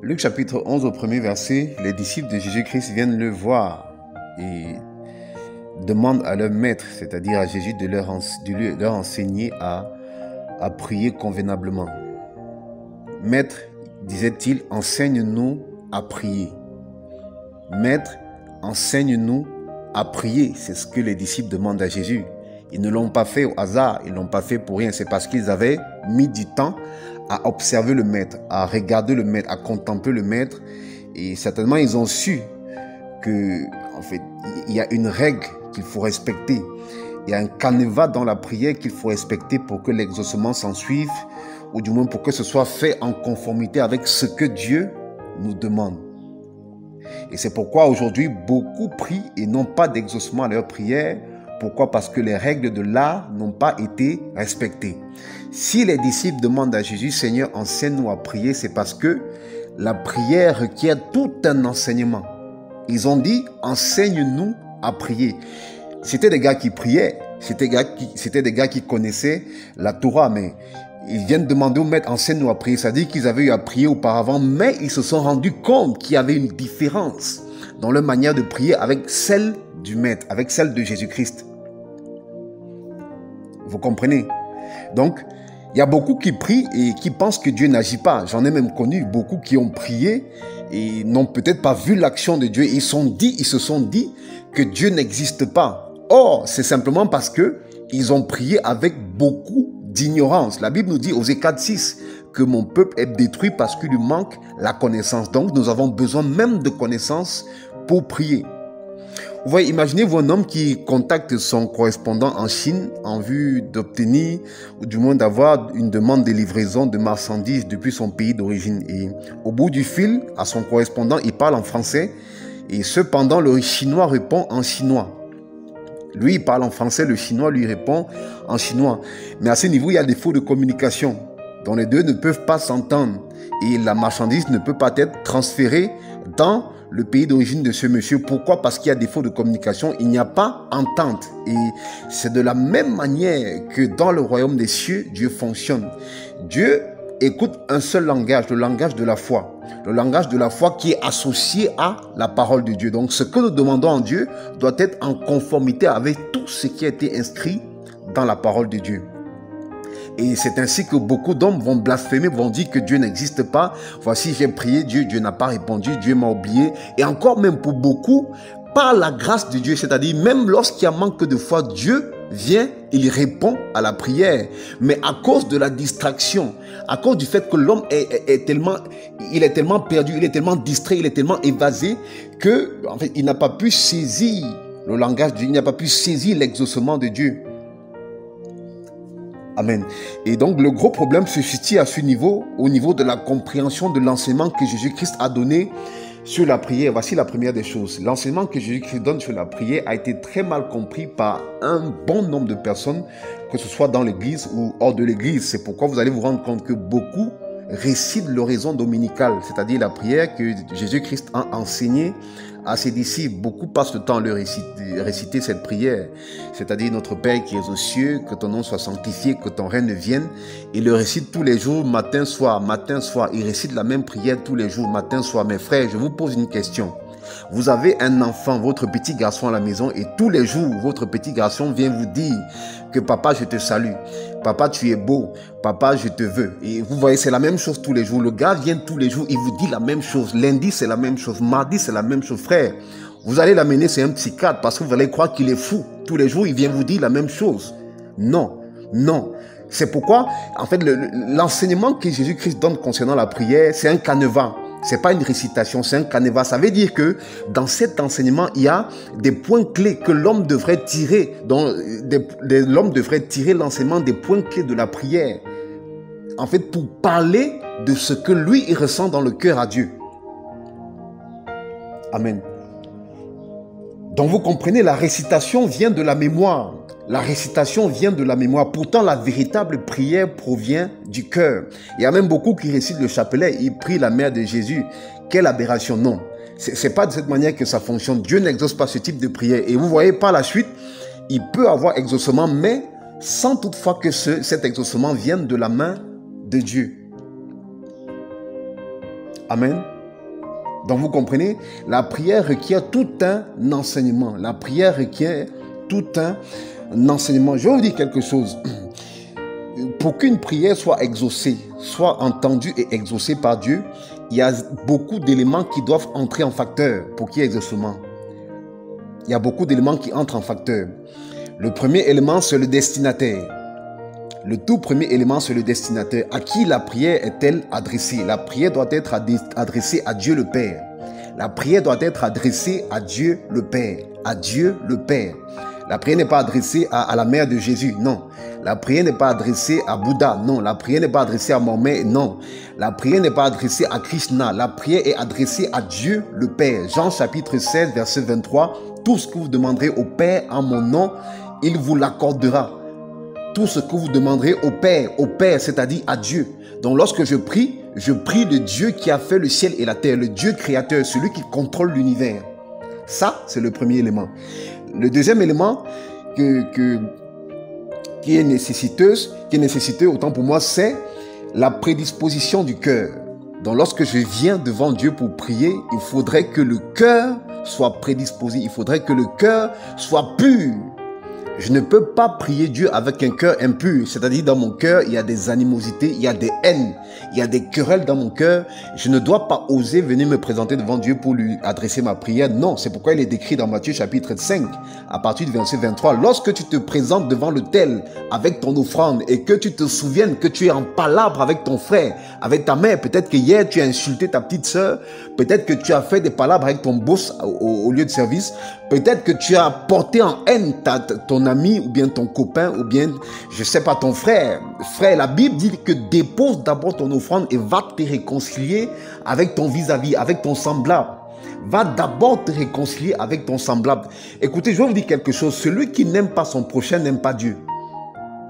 Luc chapitre 11 au premier verset, les disciples de Jésus-Christ viennent le voir et demandent à leur maître, c'est-à-dire à Jésus, de leur enseigner à prier convenablement. Maître, disait-il, enseigne-nous à prier. Maître, enseigne-nous à prier. C'est ce que les disciples demandent à Jésus. Ils ne l'ont pas fait au hasard, ils ne l'ont pas fait pour rien. C'est parce qu'ils avaient mis du temps à observer le maître, à regarder le maître, à contempler le maître. Et certainement, ils ont su que, en fait, il y a une règle qu'il faut respecter. Il y a un canevas dans la prière qu'il faut respecter pour que l'exaucement s'en suive, ou du moins pour que ce soit fait en conformité avec ce que Dieu nous demande. Et c'est pourquoi aujourd'hui, beaucoup prient et n'ont pas d'exaucement à leur prière. Pourquoi? Parce que les règles de l'art n'ont pas été respectées. Si les disciples demandent à Jésus, Seigneur, enseigne-nous à prier, c'est parce que la prière requiert tout un enseignement. Ils ont dit, enseigne-nous à prier. C'était des gars qui priaient, c'était des gars qui connaissaient la Torah, mais ils viennent demander au maître, enseigne-nous à prier. Ça dit qu'ils avaient eu à prier auparavant, mais ils se sont rendus compte qu'il y avait une différence dans leur manière de prier avec celle du maître, avec celle de Jésus-Christ. Vous comprenez? Donc, il y a beaucoup qui prient et qui pensent que Dieu n'agit pas. J'en ai même connu beaucoup qui ont prié et n'ont peut-être pas vu l'action de Dieu. Ils se sont dit que Dieu n'existe pas. Or, c'est simplement parce que ils ont prié avec beaucoup d'ignorance. La Bible nous dit, Osée 4:6, que mon peuple est détruit parce qu'il lui manque la connaissance. Donc, nous avons besoin même de connaissance pour prier. Vous voyez, imaginez-vous un homme qui contacte son correspondant en Chine en vue d'obtenir, ou du moins d'avoir une demande de livraison de marchandises depuis son pays d'origine. Et au bout du fil, à son correspondant, il parle en français et cependant le chinois répond en chinois. Lui, il parle en français, le chinois lui répond en chinois. Mais à ce niveau, il y a des défauts de communication dont les deux ne peuvent pas s'entendre et la marchandise ne peut pas être transférée dans le pays d'origine de ce monsieur. Pourquoi? Parce qu'il y a défaut de communication, il n'y a pas entente. Et c'est de la même manière que dans le royaume des cieux, Dieu fonctionne. Dieu écoute un seul langage, le langage de la foi. Le langage de la foi qui est associé à la parole de Dieu. Donc ce que nous demandons en Dieu doit être en conformité avec tout ce qui a été inscrit dans la parole de Dieu. Et c'est ainsi que beaucoup d'hommes vont blasphémer, vont dire que Dieu n'existe pas. Voici, j'ai prié, Dieu n'a pas répondu, Dieu m'a oublié. Et encore même pour beaucoup, par la grâce de Dieu, c'est-à-dire même lorsqu'il y a manque de foi, Dieu vient, il répond à la prière. Mais à cause de la distraction, à cause du fait que l'homme est tellement perdu, il est tellement distrait, il est tellement évasé que, en fait, il n'a pas pu saisir le langage de Dieu, il n'a pas pu saisir l'exaucement de Dieu. Amen. Et donc, le gros problème se situe à ce niveau, au niveau de la compréhension de l'enseignement que Jésus-Christ a donné sur la prière. Voici la première des choses. L'enseignement que Jésus-Christ donne sur la prière a été très mal compris par un bon nombre de personnes, que ce soit dans l'église ou hors de l'église. C'est pourquoi vous allez vous rendre compte que beaucoup récitent l'oraison dominicale, c'est-à-dire la prière que Jésus-Christ a enseignée à ses disciples. Beaucoup passent le temps à leur réciter cette prière, c'est-à-dire notre Père qui es aux cieux, que ton nom soit sanctifié, que ton règne vienne. Ils le récitent tous les jours, matin, soir, matin, soir. Ils récitent la même prière tous les jours, matin, soir. Mes frères, je vous pose une question. Vous avez un enfant, votre petit garçon à la maison, et tous les jours, votre petit garçon vient vous dire que papa, je te salue. Papa, tu es beau. Papa, je te veux. Et vous voyez, c'est la même chose tous les jours. Le gars vient tous les jours, il vous dit la même chose. Lundi, c'est la même chose. Mardi, c'est la même chose. Frère, vous allez l'amener, c'est un psychiatre parce que vous allez croire qu'il est fou. Tous les jours, il vient vous dire la même chose. Non, non. C'est pourquoi, en fait, l'enseignement que Jésus-Christ donne concernant la prière, c'est un canevas. C'est pas une récitation, c'est un canevas. Ça veut dire que dans cet enseignement, il y a des points clés que l'homme devrait tirer. L'homme devrait tirer l'enseignement des points clés de la prière. En fait, pour parler de ce que lui, il ressent dans le cœur à Dieu. Amen. Donc vous comprenez, la récitation vient de la mémoire. La récitation vient de la mémoire. Pourtant, la véritable prière provient du cœur. Il y a même beaucoup qui récitent le chapelet. Ils prient la mère de Jésus. Quelle aberration. Non. C'est pas de cette manière que ça fonctionne. Dieu n'exauce pas ce type de prière. Et vous voyez, par la suite, il peut avoir exaucement, mais sans toutefois que cet exaucement vienne de la main de Dieu. Amen. Donc vous comprenez, la prière requiert tout un enseignement. La prière requiert tout un enseignement. Je vais vous dire quelque chose. Pour qu'une prière soit exaucée, soit entendue et exaucée par Dieu, il y a beaucoup d'éléments qui doivent entrer en facteur pour qu'il y ait exaucement. Il y a beaucoup d'éléments qui entrent en facteur. Le premier élément, c'est le destinataire. Le tout premier élément, c'est le destinataire. À qui la prière est-elle adressée? La prière doit être adressée à Dieu le Père. La prière doit être adressée à Dieu le Père. À Dieu le Père. La prière n'est pas adressée à la mère de Jésus, non. La prière n'est pas adressée à Bouddha, non. La prière n'est pas adressée à Mohamed, non. La prière n'est pas adressée à Krishna. La prière est adressée à Dieu le Père. Jean chapitre 16, verset 23. Tout ce que vous demanderez au Père en mon nom, il vous l'accordera. Tout ce que vous demanderez au Père, c'est-à-dire à Dieu. Donc lorsque je prie le Dieu qui a fait le ciel et la terre, le Dieu créateur, celui qui contrôle l'univers. Ça, c'est le premier élément. Le deuxième élément qui est nécessiteux autant pour moi, c'est la prédisposition du cœur. Donc lorsque je viens devant Dieu pour prier, il faudrait que le cœur soit prédisposé, il faudrait que le cœur soit pur. Je ne peux pas prier Dieu avec un cœur impur, c'est-à-dire dans mon cœur, il y a des animosités, il y a des haines, il y a des querelles dans mon cœur. Je ne dois pas oser venir me présenter devant Dieu pour lui adresser ma prière. Non, c'est pourquoi il est décrit dans Matthieu chapitre 5, à partir du verset 23. Lorsque tu te présentes devant l'autel avec ton offrande et que tu te souviennes que tu es en palabre avec ton frère, avec ta mère, peut-être que hier tu as insulté ta petite sœur, peut-être que tu as fait des palabres avec ton boss au lieu de service, peut-être que tu as porté en haine ton ami ou bien ton copain ou bien, je sais pas, ton frère. Frère, la Bible dit que dépose d'abord ton offrande et va te réconcilier avec ton vis-à-vis, avec ton semblable. Va d'abord te réconcilier avec ton semblable. Écoutez, je vais vous dire quelque chose. Celui qui n'aime pas son prochain n'aime pas Dieu.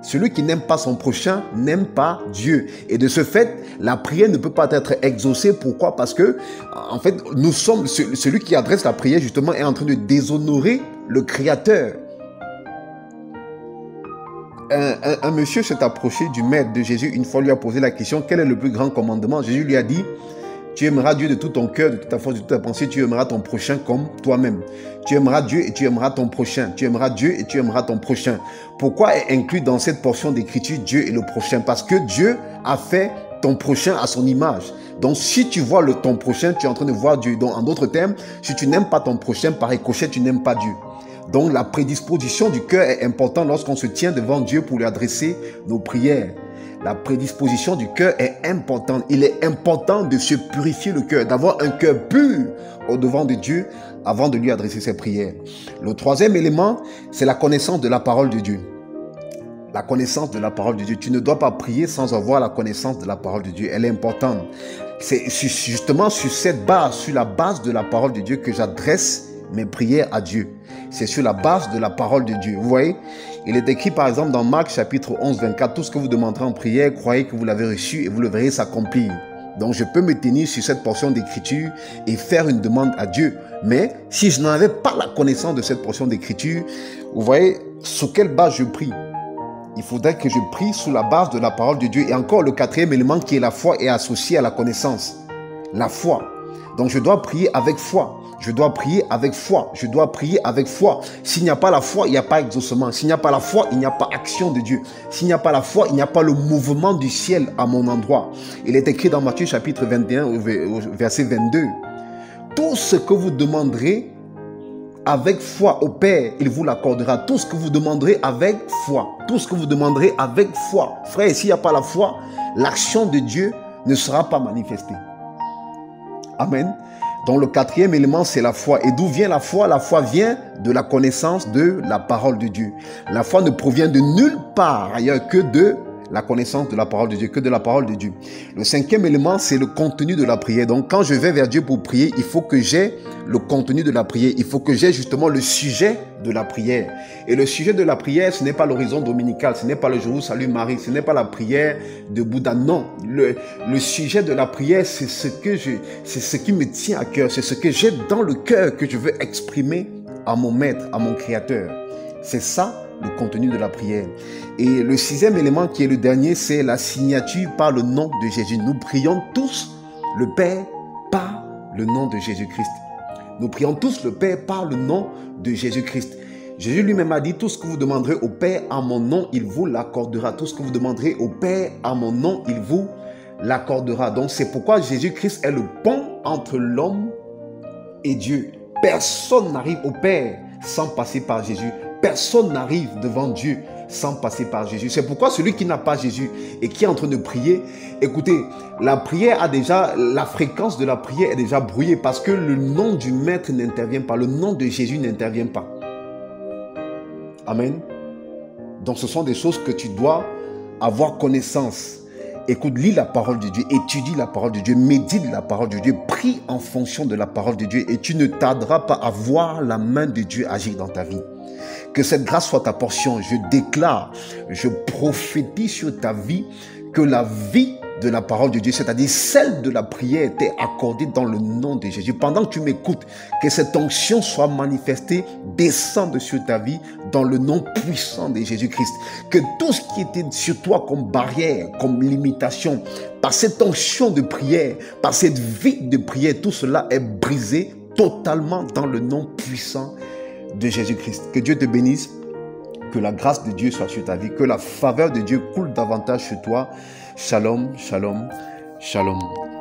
Celui qui n'aime pas son prochain n'aime pas Dieu. Et de ce fait, la prière ne peut pas être exaucée. Pourquoi? Parce que, en fait, nous sommes, celui qui adresse la prière, justement, est en train de déshonorer le Créateur. Un monsieur s'est approché du maître de Jésus. Une fois, lui a posé la question, quel est le plus grand commandement? Jésus lui a dit, tu aimeras Dieu de tout ton cœur, de toute ta force, de toute ta pensée. Tu aimeras ton prochain comme toi-même. Tu aimeras Dieu et tu aimeras ton prochain. Tu aimeras Dieu et tu aimeras ton prochain. Pourquoi est inclus dans cette portion d'écriture Dieu et le prochain? Parce que Dieu a fait ton prochain à son image. Donc, si tu vois ton prochain, tu es en train de voir Dieu. Donc, en d'autres termes, si tu n'aimes pas ton prochain, par ricochet, tu n'aimes pas Dieu. Donc, la prédisposition du cœur est importante lorsqu'on se tient devant Dieu pour lui adresser nos prières. La prédisposition du cœur est importante. Il est important de se purifier le cœur, d'avoir un cœur pur au-devant de Dieu avant de lui adresser ses prières. Le troisième élément, c'est la connaissance de la parole de Dieu. La connaissance de la parole de Dieu. Tu ne dois pas prier sans avoir la connaissance de la parole de Dieu. Elle est importante. C'est justement sur cette base, sur la base de la parole de Dieu que j'adresse mes prières à Dieu. C'est sur la base de la parole de Dieu. Vous voyez, il est écrit par exemple dans Marc chapitre 11, 24, tout ce que vous demanderez en prière, croyez que vous l'avez reçu et vous le verrez s'accomplir. Donc je peux me tenir sur cette portion d'écriture et faire une demande à Dieu. Mais si je n'avais pas la connaissance de cette portion d'écriture, vous voyez, sur quelle base je prie? Il faudrait que je prie sous la base de la parole de Dieu. Et encore le quatrième élément qui est la foi est associé à la connaissance. La foi. Donc je dois prier avec foi. Je dois prier avec foi. Je dois prier avec foi. S'il n'y a pas la foi, il n'y a pas exaucement. S'il n'y a pas la foi, il n'y a pas action de Dieu. S'il n'y a pas la foi, il n'y a pas le mouvement du ciel à mon endroit. Il est écrit dans Matthieu chapitre 21, verset 22. Tout ce que vous demanderez avec foi au Père, il vous l'accordera. Tout ce que vous demanderez avec foi. Tout ce que vous demanderez avec foi. Frère, s'il n'y a pas la foi, l'action de Dieu ne sera pas manifestée. Amen. Donc le quatrième élément, c'est la foi. Et d'où vient la foi? La foi vient de la connaissance de la parole de Dieu. La foi ne provient de nulle part ailleurs que de la connaissance de la parole de Dieu, que de la parole de Dieu. Le cinquième élément, c'est le contenu de la prière. Donc quand je vais vers Dieu pour prier, il faut que j'ai le contenu de la prière. Il faut que j'ai justement le sujet de la prière. Et le sujet de la prière, ce n'est pas l'horizon dominical, ce n'est pas le jour où salue Marie, ce n'est pas la prière de Bouddha. Non, le sujet de la prière, c'est ce qui me tient à cœur, c'est ce que j'ai dans le cœur que je veux exprimer à mon maître, à mon créateur. C'est ça le contenu de la prière. Et le sixième élément qui est le dernier, c'est la signature par le nom de Jésus. Nous prions tous le Père par le nom de Jésus-Christ. Nous prions tous le Père par le nom de Jésus-Christ. Jésus lui-même a dit, tout ce que vous demanderez au Père en mon nom, il vous l'accordera. Tout ce que vous demanderez au Père en mon nom, il vous l'accordera. Donc c'est pourquoi Jésus-Christ est le pont entre l'homme et Dieu. Personne n'arrive au Père sans passer par Jésus. Personne n'arrive devant Dieu sans passer par Jésus. C'est pourquoi celui qui n'a pas Jésus et qui est en train de prier, écoutez, la prière a déjà, la fréquence de la prière est déjà brouillée parce que le nom du Maître n'intervient pas, le nom de Jésus n'intervient pas. Amen. Donc ce sont des choses que tu dois avoir connaissance. Écoute, lis la parole de Dieu, étudie la parole de Dieu, médite la parole de Dieu, prie en fonction de la parole de Dieu et tu ne tarderas pas à voir la main de Dieu agir dans ta vie. Que cette grâce soit ta portion. Je déclare, je prophétise sur ta vie que la vie de la parole de Dieu, c'est-à-dire celle de la prière, t'est accordée dans le nom de Jésus. Pendant que tu m'écoutes, que cette onction soit manifestée, descende sur ta vie dans le nom puissant de Jésus-Christ. Que tout ce qui était sur toi comme barrière, comme limitation, par cette onction de prière, par cette vie de prière, tout cela est brisé totalement dans le nom puissant de Jésus-Christ. Que Dieu te bénisse, que la grâce de Dieu soit sur ta vie, que la faveur de Dieu coule davantage sur toi. Shalom, shalom, shalom.